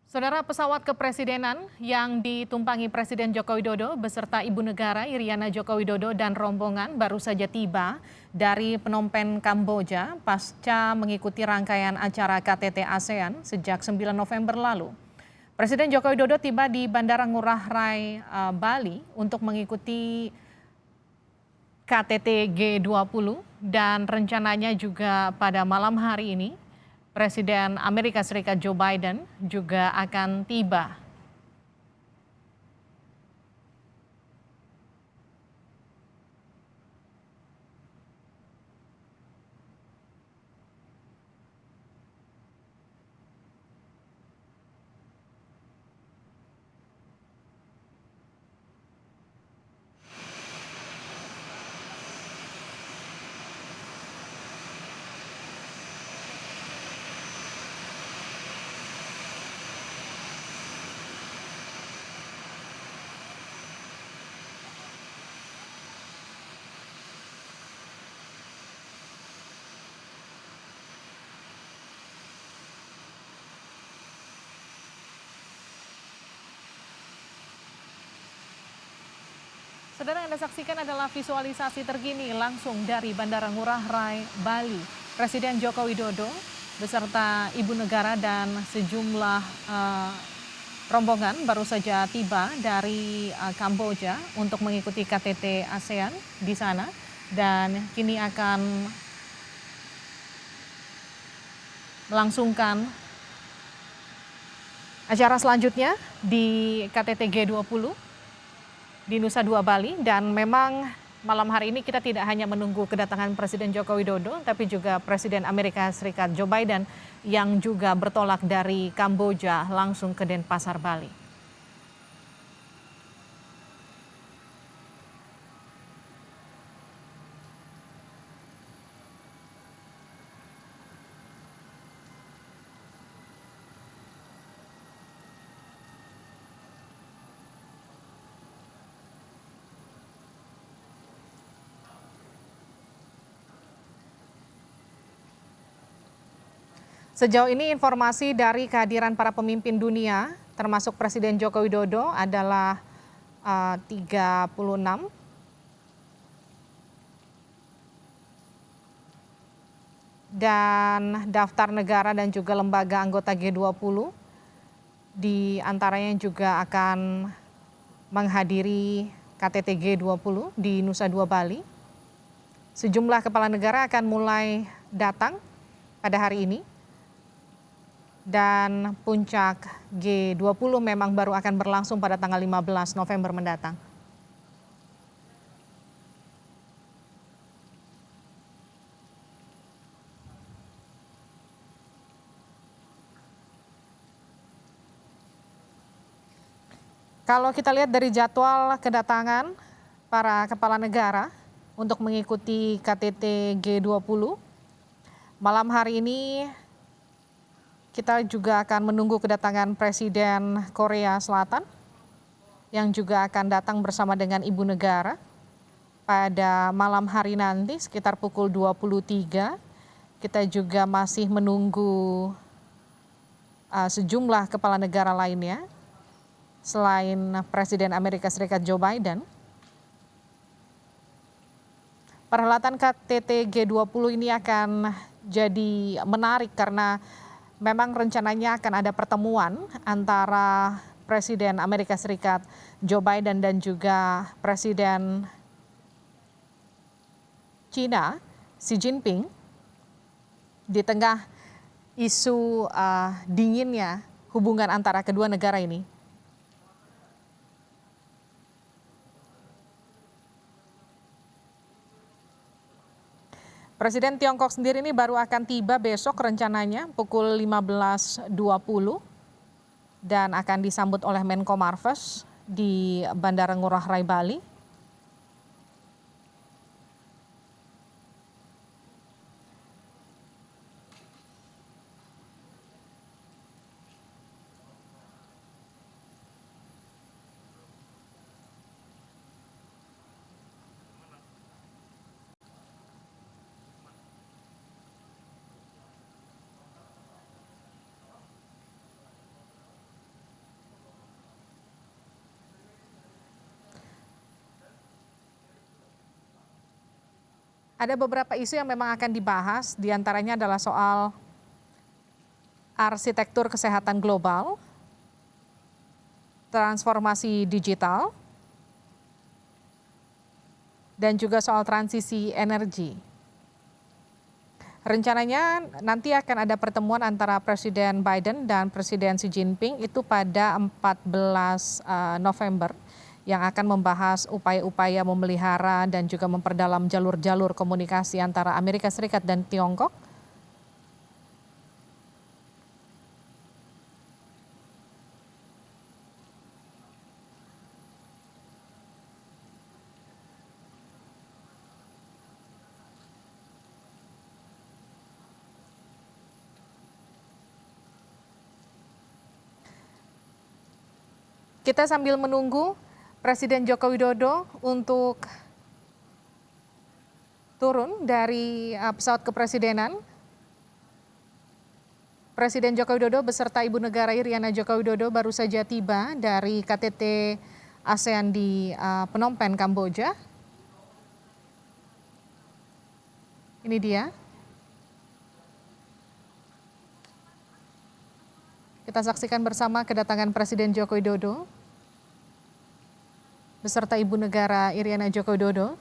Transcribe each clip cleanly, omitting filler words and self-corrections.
Saudara, pesawat kepresidenan yang ditumpangi Presiden Joko Widodo beserta Ibu Negara Iriana Joko Widodo dan rombongan baru saja tiba dari Phnom Penh, Kamboja pasca mengikuti rangkaian acara KTT ASEAN sejak 9 November lalu. Presiden Joko Widodo tiba di Bandara Ngurah Rai, Bali untuk mengikuti KTT G20 dan rencananya juga pada malam hari ini Presiden Amerika Serikat Joe Biden juga akan tiba. Saudara, yang Anda saksikan adalah visualisasi terkini langsung dari Bandara Ngurah Rai, Bali. Presiden Joko Widodo beserta Ibu Negara dan sejumlah rombongan baru saja tiba dari Kamboja untuk mengikuti KTT ASEAN di sana dan kini akan melangsungkan acara selanjutnya di KTT G20 di Nusa Dua Bali. Dan memang malam hari ini kita tidak hanya menunggu kedatangan Presiden Joko Widodo, tapi juga Presiden Amerika Serikat Joe Biden yang juga bertolak dari Kamboja langsung ke Denpasar, Bali. Sejauh ini informasi dari kehadiran para pemimpin dunia, termasuk Presiden Joko Widodo adalah 36. Dan daftar negara dan juga lembaga anggota G20 di antaranya juga akan menghadiri KTT G20 di Nusa Dua Bali. Sejumlah kepala negara akan mulai datang pada hari ini. Dan puncak G20 memang baru akan berlangsung pada tanggal 15 November mendatang. Kalau kita lihat dari jadwal kedatangan para kepala negara untuk mengikuti KTT G20, malam hari ini kita juga akan menunggu kedatangan Presiden Korea Selatan yang juga akan datang bersama dengan Ibu Negara pada malam hari nanti sekitar pukul 23. Kita juga masih menunggu sejumlah kepala negara lainnya selain Presiden Amerika Serikat Joe Biden. Perhelatan KTT G20 ini akan jadi menarik karena memang rencananya akan ada pertemuan antara Presiden Amerika Serikat Joe Biden dan juga Presiden China Xi Jinping di tengah isu dinginnya hubungan antara kedua negara ini. Presiden Tiongkok sendiri ini baru akan tiba besok rencananya pukul 15.20 dan akan disambut oleh Menko Marves di Bandara Ngurah Rai, Bali. Ada beberapa isu yang memang akan dibahas, diantaranya adalah soal arsitektur kesehatan global, transformasi digital, dan juga soal transisi energi. Rencananya nanti akan ada pertemuan antara Presiden Biden dan Presiden Xi Jinping itu pada 14 November yang akan membahas upaya-upaya memelihara dan juga memperdalam jalur-jalur komunikasi antara Amerika Serikat dan Tiongkok. Kita sambil menunggu Presiden Joko Widodo untuk turun dari pesawat kepresidenan. Presiden Joko Widodo beserta Ibu Negara Iriana Joko Widodo baru saja tiba dari KTT ASEAN di Phnom Penh, Kamboja. Ini dia. Kita saksikan bersama kedatangan Presiden Joko Widodo beserta Ibu Negara Iriana Joko Widodo.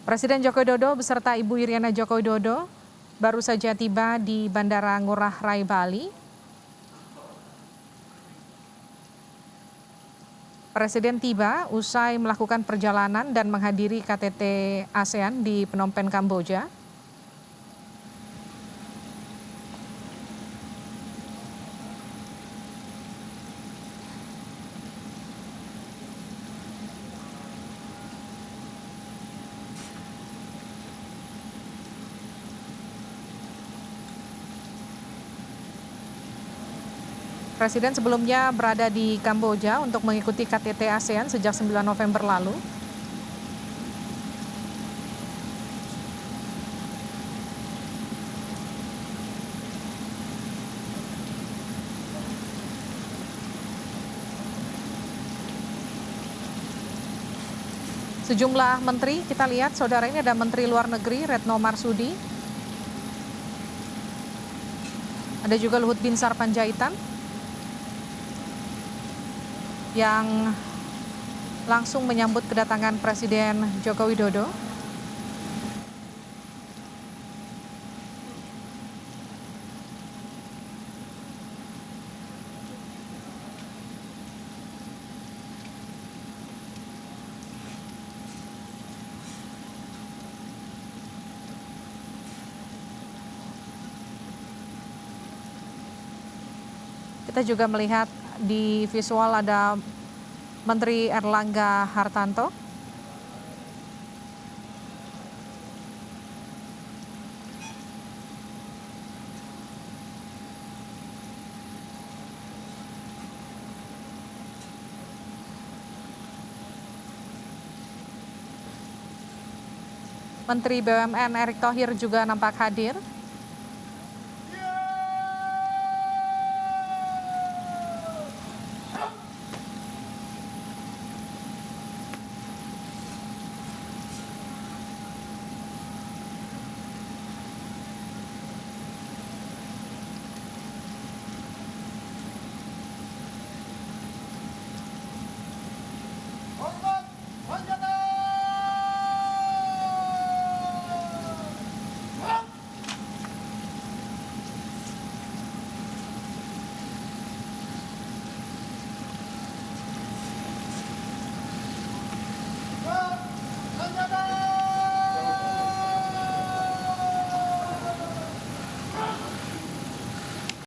Presiden Joko Widodo beserta Ibu Iriana Joko Widodo baru saja tiba di Bandara Ngurah Rai, Bali. Presiden tiba usai melakukan perjalanan dan menghadiri KTT ASEAN di Phnom Penh, Kamboja. Presiden sebelumnya berada di Kamboja untuk mengikuti KTT ASEAN sejak 9 November lalu. Sejumlah menteri, kita lihat saudara, ini ada Menteri Luar Negeri Retno Marsudi. Ada juga Luhut Binsar Panjaitan yang langsung menyambut kedatangan Presiden Joko Widodo. Kita juga melihat di visual ada Menteri Erlangga Hartanto. Menteri BUMN Erick Thohir juga nampak hadir.